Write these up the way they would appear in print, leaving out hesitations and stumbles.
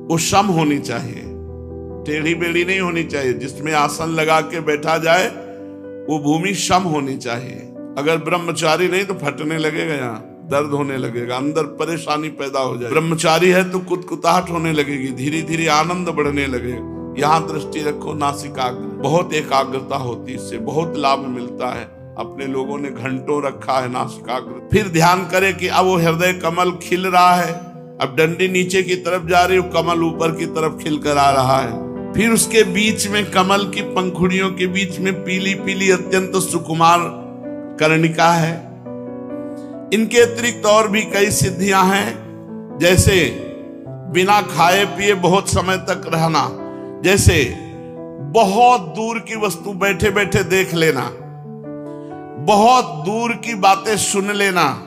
वो सम होनी चाहिए, टेढ़ी बेढ़ी नहीं होनी चाहिए। जिसमें आसन लगा के बैठा जाए वो भूमि सम होनी चाहिए। अगर ब्रह्मचारी नहीं तो फटने लगेगा, यहाँ दर्द होने लगेगा, अंदर परेशानी पैदा हो जाएगी। ब्रह्मचारी है तो कुतकुताहट होने लगेगी, धीरे धीरे आनंद बढ़ने लगेगा। यहाँ दृष्टि रखो, नासिकाग्र, बहुत एकाग्रता होती है, इससे बहुत लाभ मिलता है। अपने लोगों ने घंटों रखा है नासिकाग्र। फिर ध्यान करे कि अब वो हृदय कमल खिल रहा है, अब डंडी नीचे की तरफ जा रही है, कमल ऊपर की तरफ खिल कर आ रहा है। फिर उसके बीच में कमल की पंखुड़ियों के बीच में पीली पीली अत्यंत सुकुमार कर्णिका है। इनके अतिरिक्त और भी कई सिद्धियां हैं, जैसे बिना खाए पिए बहुत समय तक रहना, जैसे बहुत दूर की वस्तु बैठे बैठे देख लेना, बहुत दूर की बातें सुन लेना,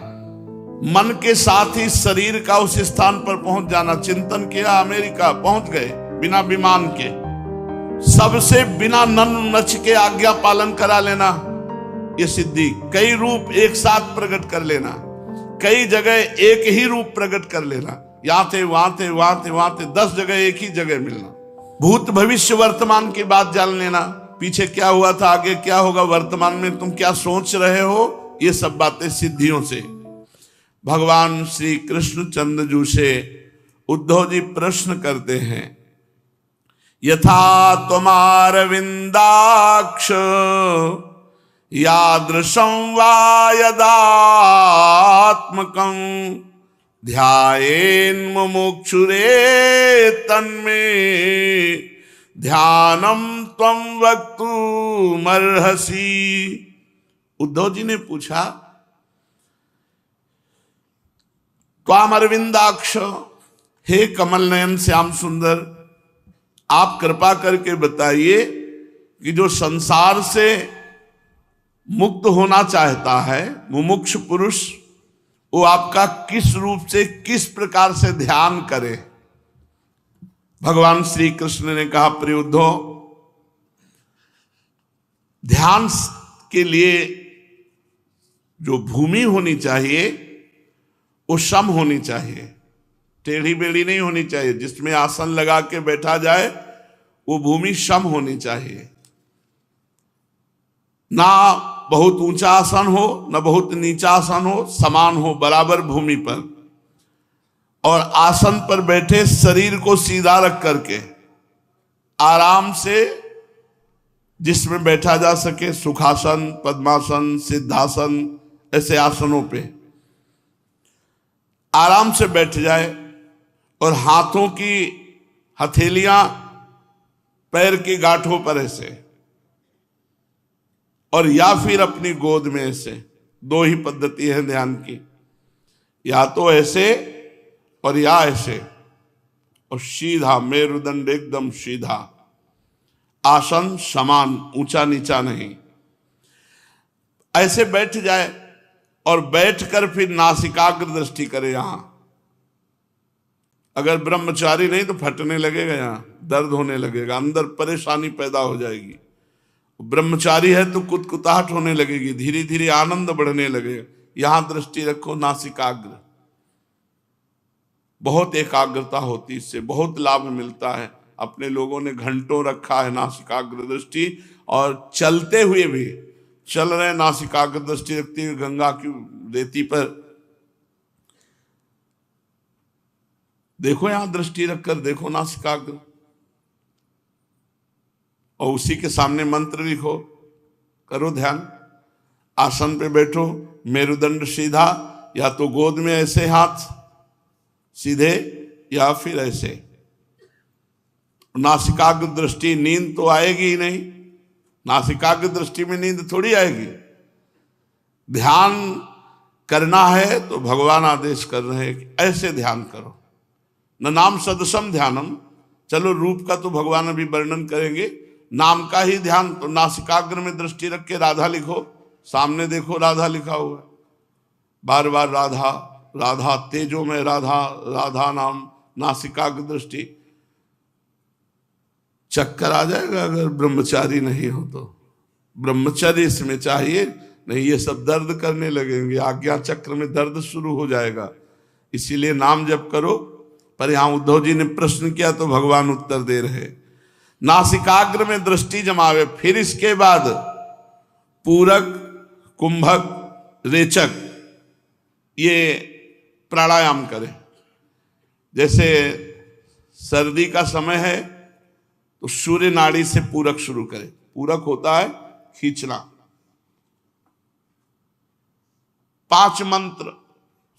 मन के साथ ही शरीर का उस स्थान पर पहुंच जाना। चिंतन किया, अमेरिका पहुंच गए बिना विमान के, सबसे बिना नच के आज्ञा पालन करा लेना, ये सिद्धि। कई रूप एक साथ प्रकट कर लेना, कई जगह एक ही रूप प्रकट कर लेना, यहां थे वहां थे वहां थे वहां थे, 10 जगह एक ही जगह मिलना। भूत भविष्य वर्तमान की बात जान लेना, पीछे क्या हुआ था, आगे क्या होगा, वर्तमान में तुम क्या सोच रहे हो, ये सब बातें सिद्धियों से। भगवान श्री कृष्ण चंद्रजू से उद्धव जी प्रश्न करते हैं, यथा तुम्हार विंदाक्ष यादृशं वा यदात्मकं ध्यायेन् मुमुक्षुरे तन्मे ध्यानम त्वं वक्तुमर्हसि। उद्धव जी ने पूछा, त्वाम अरविंदाक्ष, हे कमल नयन श्याम सुंदर, आप कृपा करके बताइए कि जो संसार से मुक्त होना चाहता है, मुमुक्ष पुरुष, वो आपका किस रूप से, किस प्रकार से ध्यान करे। भगवान श्री कृष्ण ने कहा, प्रिय उद्धव, ध्यान के लिए जो भूमि होनी चाहिए वो सम होनी चाहिए, टेढ़ी बेढ़ी नहीं होनी चाहिए। जिसमें आसन लगा के बैठा जाए वो भूमि सम होनी चाहिए, ना बहुत ऊंचा आसन हो न बहुत नीचा आसन हो, समान हो, बराबर भूमि पर। और आसन पर बैठे शरीर को सीधा रख करके आराम से जिसमें बैठा जा सके, सुखासन, पद्मासन, सिद्धासन, ऐसे आसनों पे आराम से बैठ जाए और हाथों की हथेलियां पैर की गांठों पर ऐसे, और या फिर अपनी गोद में ऐसे। दो ही पद्धति है ध्यान की, या तो ऐसे और या ऐसे, और सीधा मेरुदंड एकदम सीधा, आसन समान, ऊंचा नीचा नहीं, ऐसे बैठ जाए। और बैठकर फिर नासिकाग्र दृष्टि करे। यहां अगर ब्रह्मचारी नहीं तो फटने लगेगा, यहाँ दर्द होने लगेगा, अंदर परेशानी पैदा हो जाएगी। ब्रह्मचारी है तो कुतकुताहट होने लगेगी, धीरे धीरे आनंद बढ़ने लगेगा। यहां दृष्टि रखो, नासिकाग्र, बहुत एकाग्रता होती है, इससे बहुत लाभ मिलता है। अपने लोगों ने घंटों रखा है नासिकाग्र दृष्टि, और चलते हुए भी चल रहे नासिकाग्र दृष्टि रखते हुए गंगा की रेती पर देखो, यहां दृष्टि रखकर देखो नासिकाग्र, और उसी के सामने मंत्र लिखो, करो ध्यान। आसन पे बैठो, मेरुदंड सीधा, या तो गोद में ऐसे हाथ सीधे या फिर ऐसे। नासिकाग्र दृष्टि, नींद तो आएगी ही नहीं, नासिकाग्र दृष्टि में नींद थोड़ी आएगी। ध्यान करना है तो भगवान आदेश कर रहे हैं कि ऐसे ध्यान करो, न नाम सदसम ध्यानम। चलो रूप का तो भगवान अभी वर्णन करेंगे, नाम का ही ध्यान। तो नासिकाग्र में दृष्टि रख के राधा लिखो, सामने देखो राधा लिखा हुआ है, बार बार राधा राधा, तेजो में राधा, राधा नाम, नासिकाग्र दृष्टि। चक्कर आ जाएगा अगर ब्रह्मचारी नहीं हो तो। ब्रह्मचर्य इसमें चाहिए, नहीं ये सब दर्द करने लगेंगे, आज्ञा चक्र में दर्द शुरू हो जाएगा। इसीलिए नाम जप करो, पर यहां उद्धव जी ने प्रश्न किया तो भगवान उत्तर दे रहे। नासिकाग्र में दृष्टि जमावे, फिर इसके बाद पूरक, कुंभक, रेचक ये प्राणायाम करें। जैसे सर्दी का समय है तो सूर्य नाड़ी से पूरक शुरू करें। पूरक होता है खींचना। 5 मंत्र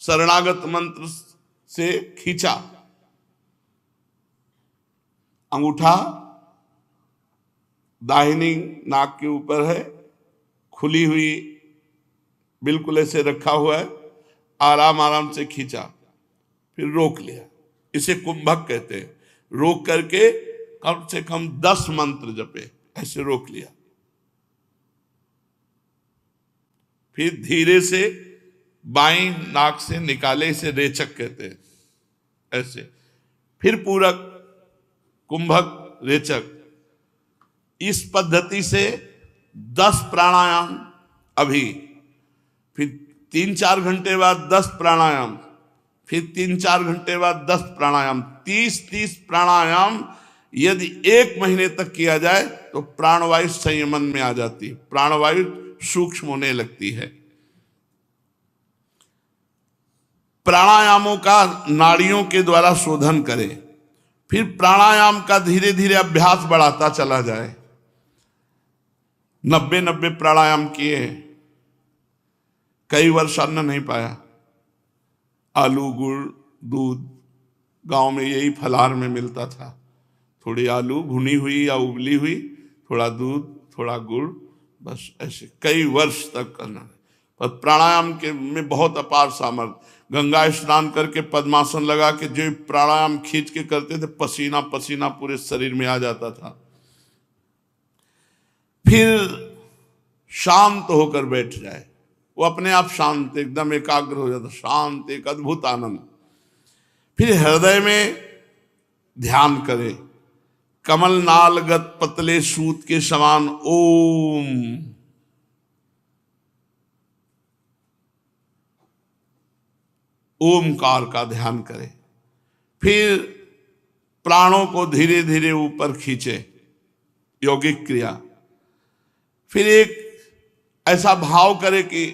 शरणागत मंत्र से खींचा, अंगूठा दाहिनी नाक के ऊपर है, खुली हुई बिल्कुल ऐसे रखा हुआ है, आराम आराम से खींचा, फिर रोक लिया। इसे कुंभक कहते हैं। रोक करके कम से कम 10 मंत्र जपे, ऐसे रोक लिया। फिर धीरे से बाईं नाक से निकाले, इसे रेचक कहते हैं, ऐसे। फिर पूरक, कुंभक, रेचक, इस पद्धति से 10 प्राणायाम अभी, फिर 3-4 घंटे बाद 10 प्राणायाम, फिर 3-4 घंटे बाद 10 प्राणायाम, 30 प्राणायाम यदि 1 महीने तक किया जाए तो प्राणवायु संयमन में आ जाती है, प्राणवायु सूक्ष्म होने लगती है। प्राणायामों का नाड़ियों के द्वारा शोधन करें, फिर प्राणायाम का धीरे धीरे अभ्यास बढ़ाता चला जाए। 90 प्राणायाम किए, कई वर्ष अन्न नहीं पाया। आलू, गुड़, दूध, गांव में यही फलाहार में मिलता था। थोड़ी आलू भुनी हुई या उबली हुई, थोड़ा दूध, थोड़ा गुड़, बस ऐसे कई वर्ष तक करना। पर प्राणायाम के में बहुत अपार सामर्थ्य। गंगा स्नान करके पद्मासन लगा के जो प्राणायाम खींच के करते थे, पसीना पसीना पूरे शरीर में आ जाता था। फिर शांत होकर बैठ जाए, वो अपने आप शांत, एकदम एकाग्र हो जाता, शांत, एक अद्भुत आनंद। फिर हृदय में ध्यान करे, कमल नालगत पतले सूत के समान ओमकार का ध्यान करे। फिर प्राणों को धीरे धीरे ऊपर खींचे, यौगिक क्रिया। फिर एक ऐसा भाव करे कि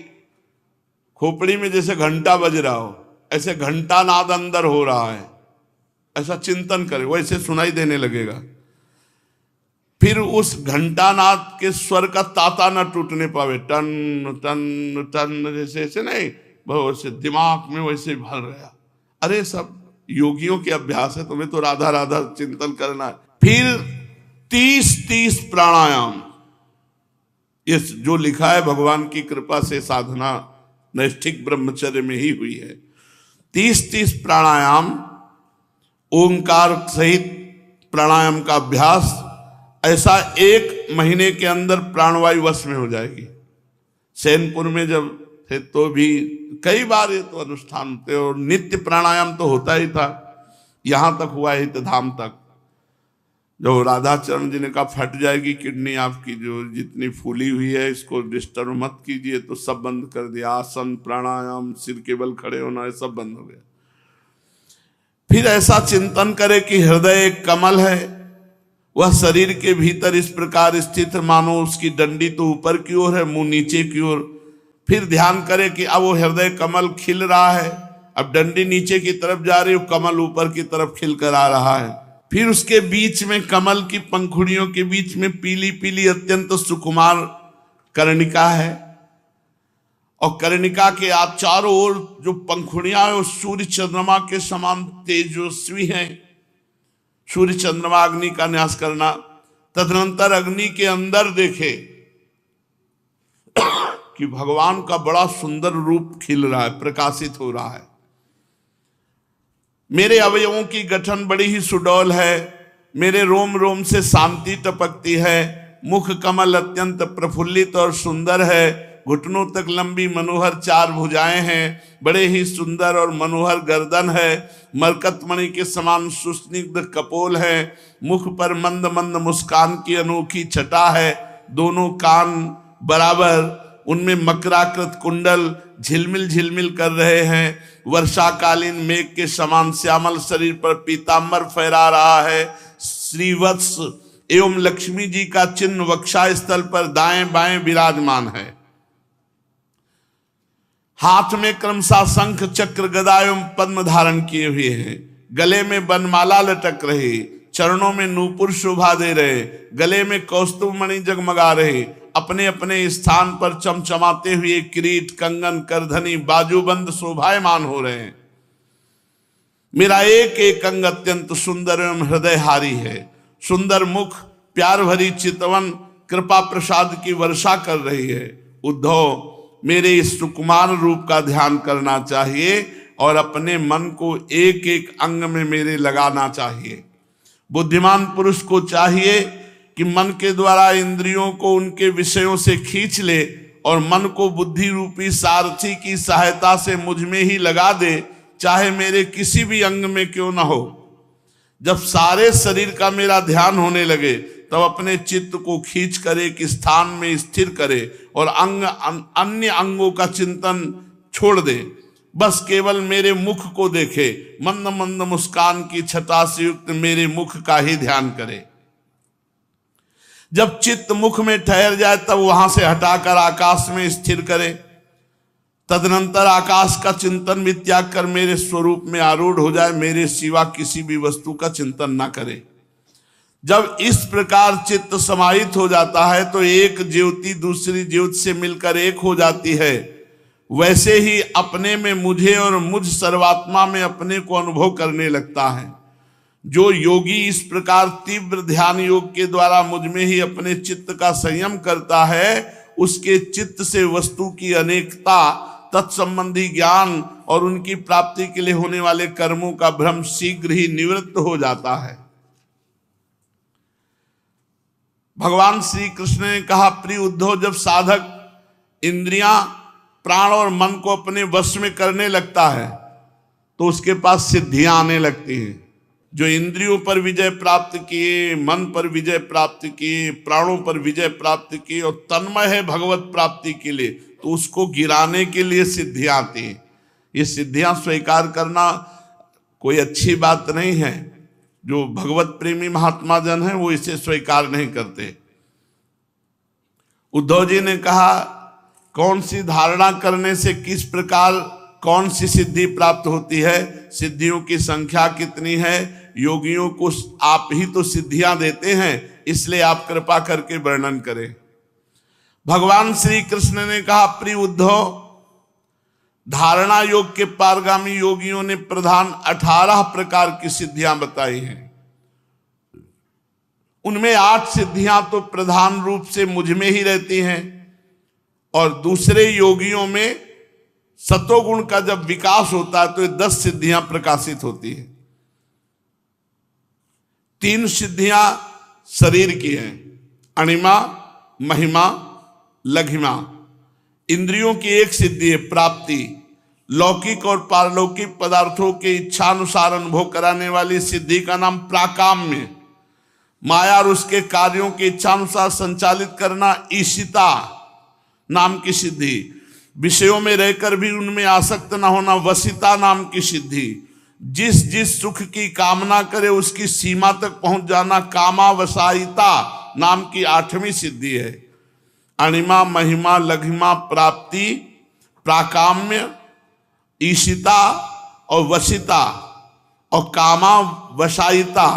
खोपड़ी में जैसे घंटा बज रहा हो, ऐसे घंटा नाद अंदर हो रहा है, ऐसा चिंतन करे, वैसे सुनाई देने लगेगा। फिर उस घंटा नाद के स्वर का ताता न टूटने पावे, टन टन टन, जैसे ऐसे नहीं, वैसे दिमाग में वैसे भर गया। अरे सब योगियों के अभ्यास है, तुम्हें तो राधा राधा चिंतन करना है। फिर 30 प्राणायाम, ये जो लिखा है भगवान की कृपा से साधना नैष्ठिक ब्रह्मचर्य में ही हुई है। 30 प्राणायाम, ओंकार सहित प्राणायाम का अभ्यास, ऐसा 1 महीने के अंदर प्राणवायु वश में हो जाएगी। सैनपुर में जब थे तो भी कई बार ये तो अनुष्ठान थे, और नित्य प्राणायाम तो होता ही था। यहां तक हुआ हित धाम तक, जो राधाचरण जी ने कहा फट जाएगी किडनी आपकी, जो जितनी फूली हुई है इसको डिस्टर्ब मत कीजिए, तो सब बंद कर दिया। आसन, प्राणायाम, सिर के बल खड़े होना, ये सब बंद हो गया। फिर ऐसा चिंतन करे कि हृदय एक कमल है, वह शरीर के भीतर इस प्रकार स्थित, मानो उसकी डंडी तो ऊपर की ओर है, मुंह नीचे की ओर। फिर ध्यान करे कि अब वो हृदय कमल खिल रहा है, अब डंडी नीचे की तरफ जा रही है, कमल ऊपर की तरफ खिल कर आ रहा है। फिर उसके बीच में, कमल की पंखुड़ियों के बीच में पीली पीली अत्यंत सुकुमार कर्णिका है, और कर्णिका के चारों ओर जो पंखुड़ियां हैं वो सूर्य चंद्रमा के समान तेजस्वी हैं। सूर्य चंद्रमा अग्नि का न्यास करना। तदनंतर अग्नि के अंदर देखे कि भगवान का बड़ा सुंदर रूप खिल रहा है, प्रकाशित हो रहा है। मेरे अवयवों की गठन बड़ी ही सुडौल है, मेरे रोम रोम से शांति टपकती है, मुख कमल अत्यंत प्रफुल्लित और सुंदर है, घुटनों तक लंबी मनोहर 4 भुजाएं हैं, बड़े ही सुंदर और मनोहर गर्दन है, मरकतमणि के समान सुस्निग्ध कपोल है, मुख पर मंद मंद मुस्कान की अनोखी छटा है, दोनों कान बराबर उनमें मकराकृत कुंडल झिलमिल झिलमिल कर रहे हैं। वर्षाकालीन मेघ के समान श्यामल शरीर पर पीतांबर फहरा रहा है। श्रीवत्स एवं लक्ष्मी जी का चिन्ह वक्षा स्थल पर दाएं बाएं विराजमान है। हाथ में क्रमशः शंख चक्र गदा एवं पद्म धारण किए हुए हैं। गले में बनमाला लटक रही, चरणों में नूपुर शोभा दे रहे, गले में कौस्तुभ मणि जगमगा रहे, अपने अपने स्थान पर चमचमाते हुए किरीट कंगन करधनी बाजूबंद शोभायमान हो रहे हैं। मेरा एक एक अंग अत्यंत सुंदर एवं हृदयहारी है। सुंदर मुख प्यार भरी चितवन कृपा प्रसाद की वर्षा कर रही है। उद्धव, मेरे इस सुकुमार रूप का ध्यान करना चाहिए और अपने मन को एक एक अंग में मेरे लगाना चाहिए। बुद्धिमान पुरुष को चाहिए कि मन के द्वारा इंद्रियों को उनके विषयों से खींच ले और मन को बुद्धि रूपी सारथी की सहायता से मुझ में ही लगा दे, चाहे मेरे किसी भी अंग में क्यों न हो। जब सारे शरीर का मेरा ध्यान होने लगे तब अपने चित्त को खींच कर एक स्थान में स्थिर करे और अन्य अंगों का चिंतन छोड़ दे। बस केवल मेरे मुख को देखे, मंद मंद मुस्कान की छटा से युक्त मेरे मुख का ही ध्यान करे। जब चित्त मुख में ठहर जाए तब वहां से हटाकर आकाश में स्थिर करे। तदनंतर आकाश का चिंतन भी त्याग कर मेरे स्वरूप में आरूढ़ हो जाए, मेरे सिवा किसी भी वस्तु का चिंतन ना करे। जब इस प्रकार चित्त समाहित हो जाता है तो एक ज्योति दूसरी ज्योति से मिलकर एक हो जाती है। वैसे ही अपने में मुझे और मुझ सर्वात्मा में अपने को अनुभव करने लगता है। जो योगी इस प्रकार तीव्र ध्यान योग के द्वारा मुझ में ही अपने चित्त का संयम करता है, उसके चित्त से वस्तु की अनेकता, तत्संबंधी ज्ञान और उनकी प्राप्ति के लिए होने वाले कर्मों का भ्रम शीघ्र ही निवृत्त हो जाता है। भगवान श्री कृष्ण ने कहा, प्रिय उद्धव, जब साधक इंद्रियां, प्राण और मन को अपने वश में करने लगता है तो उसके पास सिद्धियां आने लगती हैं। जो इंद्रियों पर विजय प्राप्त किए, मन पर विजय प्राप्त किए, प्राणों पर विजय प्राप्त किए और तन्मय है भगवत प्राप्ति के लिए, तो उसको गिराने के लिए सिद्धियां आती हैं। ये सिद्धियां स्वीकार करना कोई अच्छी बात नहीं है। जो भगवत प्रेमी महात्मा जन है वो इसे स्वीकार नहीं करते। उद्धव जी ने कहा, कौन सी धारणा करने से किस प्रकार कौन सी सिद्धि प्राप्त होती है, सिद्धियों की संख्या कितनी है, योगियों को आप ही तो सिद्धियां देते हैं, इसलिए आप कृपा करके वर्णन करें। भगवान श्री कृष्ण ने कहा, प्रिय उद्धव, धारणा योग के पारगामी योगियों ने प्रधान 18 प्रकार की सिद्धियां बताई हैं। उनमें 8 सिद्धियां तो प्रधान रूप से मुझ में ही रहती हैं और दूसरे योगियों में सतोगुण का जब विकास होता है तो 10 सिद्धियां प्रकाशित होती हैं। 3 सिद्धियां शरीर की हैं, अणिमा, महिमा, लघिमा। इंद्रियों की एक सिद्धि है प्राप्ति। लौकिक और पारलौकिक पदार्थों के इच्छानुसार अनुभव कराने वाली सिद्धि का नाम प्राकाम्य। माया और उसके कार्यों के इच्छानुसार संचालित करना ईशिता नाम की सिद्धि। विषयों में रहकर भी उनमें आसक्त न होना वसिता नाम की सिद्धि। जिस जिस सुख की कामना करे उसकी सीमा तक पहुंच जाना कामावसायिता नाम की 8वीं सिद्धि है। अणिमा, महिमा, लघिमा, प्राप्ति, प्राकाम्य, ईशिता और वसिता और कामावसायिता,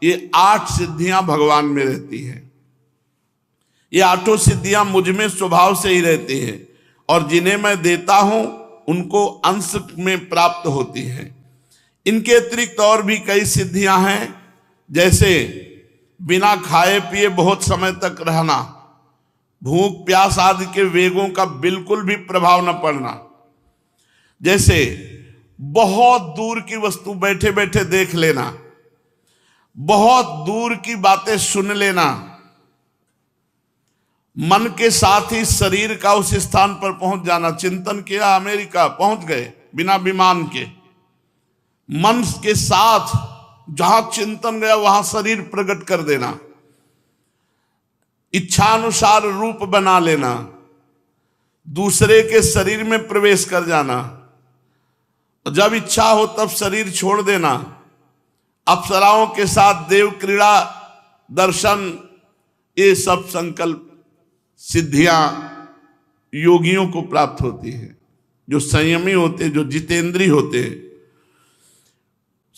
ये 8 सिद्धियां भगवान में रहती हैं। ये 8 सिद्धियां मुझ में स्वभाव से ही रहती हैं और जिन्हें मैं देता हूं उनको अंश में प्राप्त होती हैं। इनके अतिरिक्त और भी कई सिद्धियां हैं, जैसे बिना खाए पिए बहुत समय तक रहना, भूख प्यास आदि के वेगों का बिल्कुल भी प्रभाव न पड़ना, जैसे बहुत दूर की वस्तु बैठे बैठे देख लेना, बहुत दूर की बातें सुन लेना, मन के साथ ही शरीर का उस स्थान पर पहुंच जाना। चिंतन किया, अमेरिका पहुंच गए बिना विमान के। मन के साथ जहां चिंतन गया वहां शरीर प्रकट कर देना, इच्छानुसार रूप बना लेना, दूसरे के शरीर में प्रवेश कर जाना, जब इच्छा हो तब शरीर छोड़ देना, अप्सराओं के साथ देव क्रीड़ा, दर्शन, ये सब संकल्प सिद्धियां योगियों को प्राप्त होती है। जो संयमी होते, जो जितेंद्री होते,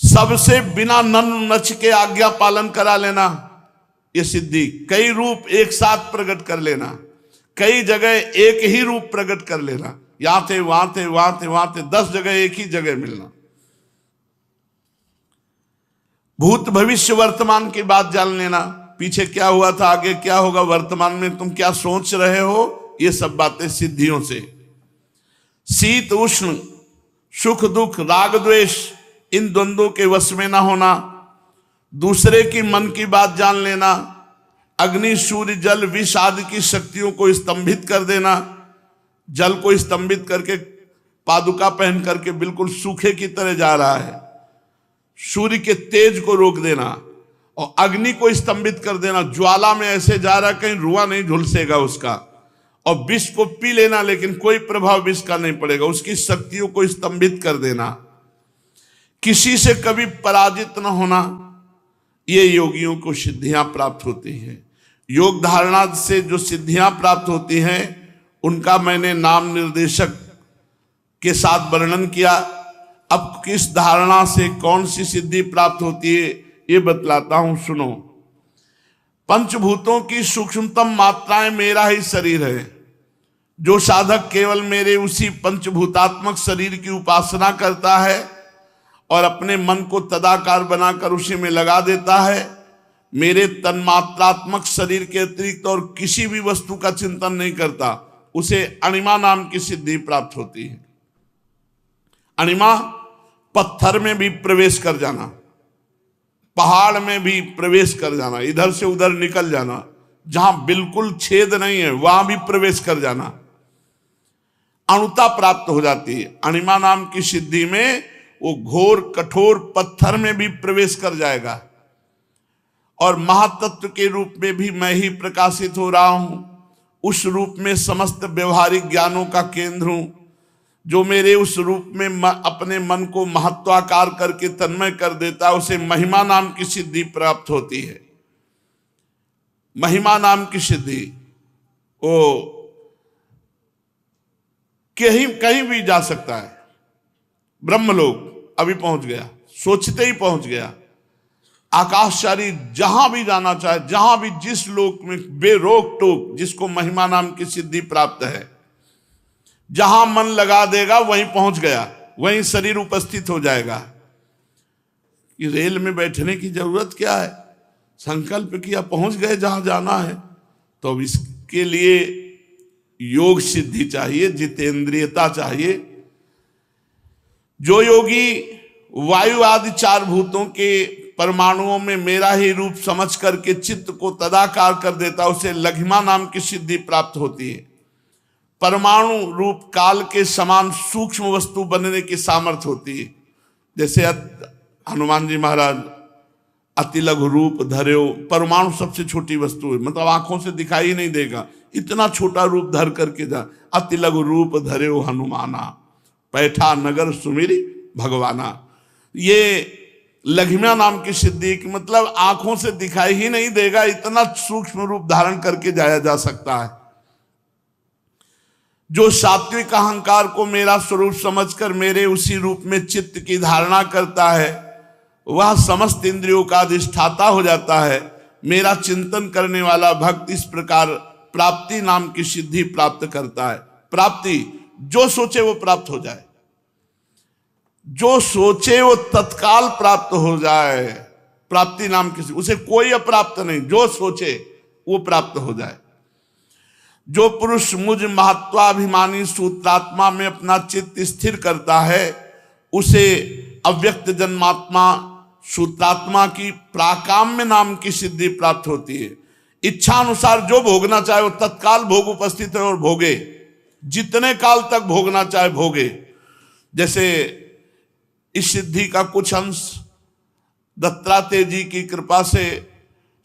सबसे बिना नन नच के आज्ञा पालन करा लेना, ये सिद्धि। कई रूप एक साथ प्रकट कर लेना, कई जगह एक ही रूप प्रकट कर लेना, यहां थे वहां थे वहां थे वहां थे, 10 जगह एक ही जगह मिलना। भूत भविष्य वर्तमान की बात जान लेना, पीछे क्या हुआ था, आगे क्या होगा, वर्तमान में तुम क्या सोच रहे हो, ये सब बातें सिद्धियों से। शीत उष्ण, सुख दुख, राग द्वेष, इन द्वंद्वों के वश में ना होना, दूसरे की मन की बात जान लेना, अग्नि सूर्य जल विष आदि की शक्तियों को स्तंभित कर देना, जल को स्तंभित करके पादुका पहन करके बिल्कुल सूखे की तरह जा रहा है, सूर्य के तेज को रोक देना, और अग्नि को स्तंभित कर देना, ज्वाला में ऐसे जा रहा कहीं रुआ नहीं झुलसेगा उसका, और विष को पी लेना लेकिन कोई प्रभाव विष का नहीं पड़ेगा, उसकी शक्तियों को स्तंभित कर देना, किसी से कभी पराजित न होना, ये योगियों को सिद्धियां प्राप्त होती हैं। योग धारणा से जो सिद्धियां प्राप्त होती हैं उनका मैंने नाम निर्देशक के साथ वर्णन किया। अब किस धारणा से कौन सी सिद्धि प्राप्त होती है ये बतलाता हूं, सुनो। पंचभूतों की सूक्ष्मतम मात्राएं मेरा ही शरीर है। जो साधक केवल मेरे उसी पंचभूतात्मक शरीर की उपासना करता है और अपने मन को तदाकार बनाकर उसी में लगा देता है, मेरे तन्मात्रात्मक शरीर के अतिरिक्त और किसी भी वस्तु का चिंतन नहीं करता, उसे अणिमा नाम की सिद्धि प्राप्त होती है। अणिमा, पत्थर में भी प्रवेश कर जाना, पहाड़ में भी प्रवेश कर जाना, इधर से उधर निकल जाना, जहां बिल्कुल छेद नहीं है वहां भी प्रवेश कर जाना, अणुता प्राप्त हो जाती है। अणिमा नाम की सिद्धि में वो घोर कठोर पत्थर में भी प्रवेश कर जाएगा और महातत्व के रूप में भी मैं ही प्रकाशित हो रहा हूं। उस रूप में समस्त व्यवहारिक ज्ञानों का केंद्र हूं, जो मेरे उस रूप में अपने मन को महत्वाकार करके तन्मय कर देता है, उसे महिमा नाम की सिद्धि प्राप्त होती है। महिमा नाम की सिद्धि वो कहीं भी जा सकता है। ब्रह्मलोक अभी पहुंच गया, सोचते ही पहुंच गया। आकाशचारी जहां भी जाना चाहे, जहां भी जिस लोक में बेरोक टोक, जिसको महिमा नाम की सिद्धि प्राप्त है, जहां मन लगा देगा वहीं पहुंच गया, वहीं शरीर उपस्थित हो जाएगा। कि रेल में बैठने की जरूरत क्या है, संकल्प किया पहुंच गए जहां जाना है। तो अब इसके लिए योग सिद्धि चाहिए, जितेंद्रियता चाहिए। जो योगी वायु आदि 4 भूतों के परमाणुओं में मेरा ही रूप समझ करके चित्त को तदाकार कर देता, उसे लघिमा नाम की सिद्धि प्राप्त होती है। परमाणु रूप काल के समान सूक्ष्म वस्तु बनने की सामर्थ्य होती है। जैसे हनुमान जी महाराज अति लघु रूप धर्यो, परमाणु सबसे छोटी वस्तु है, मतलब आंखों से दिखाई नहीं देगा, इतना छोटा रूप धर करके जा। अति लघु रूप धर्यो हनुमाना, पैठा नगर सुमिरी भगवाना। ये लघिमा नाम की सिद्धि की मतलब आंखों से दिखाई ही नहीं देगा, इतना सूक्ष्म रूप धारण करके जाया जा सकता है। जो सात्विक अहंकार को मेरा स्वरूप समझकर मेरे उसी रूप में चित्त की धारणा करता है, वह समस्त इंद्रियों का अधिष्ठाता हो जाता है। मेरा चिंतन करने वाला भक्त इस प्रकार प्राप्ति नाम की सिद्धि प्राप्त करता है। प्राप्ति, जो सोचे वो प्राप्त हो जाए, जो सोचे वो तत्काल प्राप्त हो जाए। प्राप्ति नाम की, उसे कोई अप्राप्त नहीं, जो सोचे वो प्राप्त हो जाए। जो पुरुष मुझ महत्वाभिमानी सूत्रात्मा में अपना चित्त स्थिर करता है, उसे अव्यक्त जन्मात्मा सूत्रात्मा की प्राकाम्य नाम की सिद्धि प्राप्त होती है। इच्छा अनुसार जो भोगना चाहे वो तत्काल भोग उपस्थित है और भोगे, जितने काल तक भोगना चाहे भोगे। जैसे इस सिद्धि का कुछ अंश दत्तात्रेय जी की कृपा से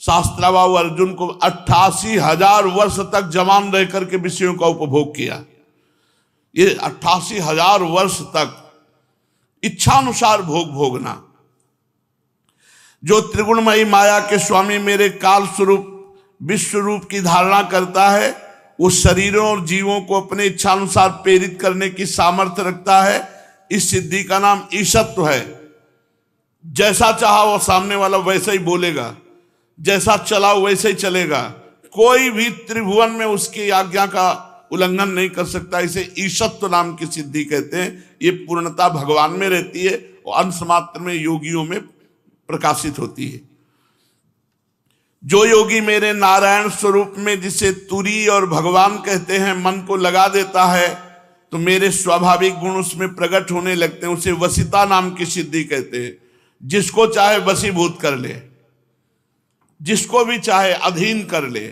शास्त्राबाहु अर्जुन को 88,000 वर्ष तक जवान रह करके विषयों का उपभोग किया। ये 88,000 वर्ष तक इच्छानुसार भोग भोगना। जो त्रिगुणमयी माया के स्वामी मेरे काल स्वरूप विश्व रूप की धारणा करता है, वो शरीरों और जीवों को अपने इच्छानुसार प्रेरित करने की सामर्थ्य रखता है। इस सिद्धि का नाम ईशत्व है। जैसा चाहा वो सामने वाला वैसा ही बोलेगा, जैसा चला वैसे ही चलेगा, कोई भी त्रिभुवन में उसकी आज्ञा का उल्लंघन नहीं कर सकता। इसे ईशत्व नाम की सिद्धि कहते हैं। ये पूर्णता भगवान में रहती है और अंश मात्र में योगियों में प्रकाशित होती है। जो योगी मेरे नारायण स्वरूप में, जिसे तुरी और भगवान कहते हैं, मन को लगा देता है तो मेरे स्वाभाविक गुण उसमें प्रकट होने लगते हैं। उसे वसिता नाम की सिद्धि कहते हैं। जिसको चाहे वशीभूत कर ले, जिसको भी चाहे अधीन कर ले,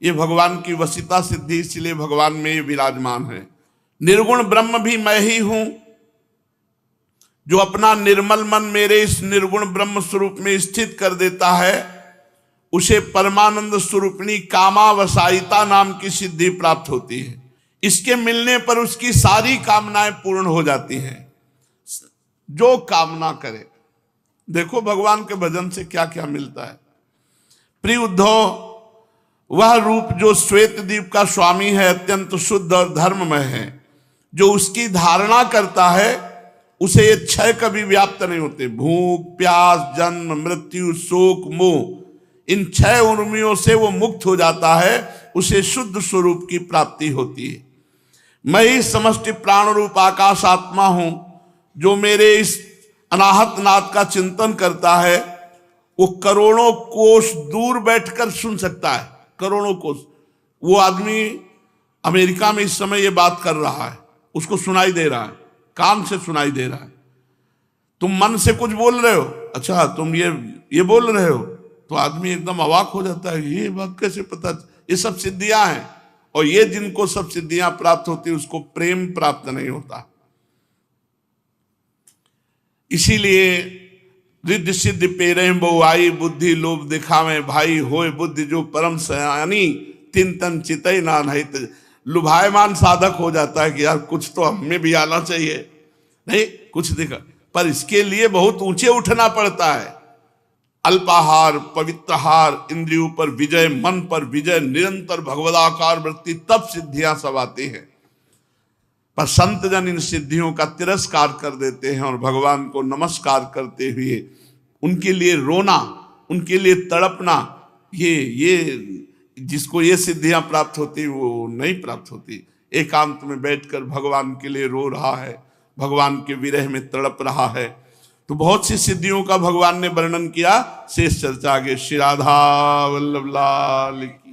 ये भगवान की वसिता सिद्धि, इसलिए भगवान में ये विराजमान है। निर्गुण ब्रह्म भी मैं ही हूं। जो अपना निर्मल मन मेरे इस निर्गुण ब्रह्म स्वरूप में स्थित कर देता है, उसे परमानंद स्वरूपिणी कामावसायिता नाम की सिद्धि प्राप्त होती है। इसके मिलने पर उसकी सारी कामनाएं पूर्ण हो जाती हैं। जो कामना करे, देखो भगवान के भजन से क्या क्या मिलता है। प्रिय उद्धव, वह रूप जो श्वेत द्वीप का स्वामी है, अत्यंत शुद्ध और धर्ममय है। जो उसकी धारणा करता है, उसे ये क्षय कभी व्याप्त नहीं होते। भूख, प्यास, जन्म, मृत्यु, शोक, मोह, इन 6 उर्मियों से वो मुक्त हो जाता है। उसे शुद्ध स्वरूप की प्राप्ति होती है। मैं ही समष्टि प्राण रूप आकाश आत्मा हूं। जो मेरे इस अनाहत नाद का चिंतन करता है, वो करोड़ों कोस दूर बैठकर सुन सकता है। करोड़ों कोस। वो आदमी अमेरिका में इस समय ये बात कर रहा है, उसको सुनाई दे रहा है, कान से सुनाई दे रहा है। तुम मन से कुछ बोल रहे हो, अच्छा तुम ये बोल रहे हो, तो आदमी एकदम अवाक हो जाता है। ये बात कैसे पता? ये सब सिद्धियां हैं। और ये जिनको सब सिद्धियां प्राप्त होती, उसको प्रेम प्राप्त नहीं होता। इसीलिए रिद्धि सिद्धि पेरे बहुआई, बुद्धि लोभ दिखावे भाई, होए बुद्धि जो परम सयानी, तिन तन चितई ना नहीं। लुभायमान साधक हो जाता है कि यार कुछ तो हमें भी आना चाहिए, नहीं कुछ दिखा, पर इसके लिए बहुत ऊंचे उठना पड़ता है। अल्पाहार, पवित्रहार, इंद्रियों पर विजय, मन पर विजय, निरंतर भगवदाकार वृत्ति, तब सिद्धियां सब आती हैं। पर संत जन इन सिद्धियों का तिरस्कार कर देते हैं और भगवान को नमस्कार करते हुए उनके लिए रोना, उनके लिए तड़पना, ये जिसको ये सिद्धियां प्राप्त होती वो नहीं प्राप्त होती। एकांत में बैठकर भगवान के लिए रो रहा है, भगवान के विरह में तड़प रहा है। तो बहुत सी सिद्धियों का भगवान ने वर्णन किया। शेष चर्चा आगे। श्री राधा वल्लभ लाल की।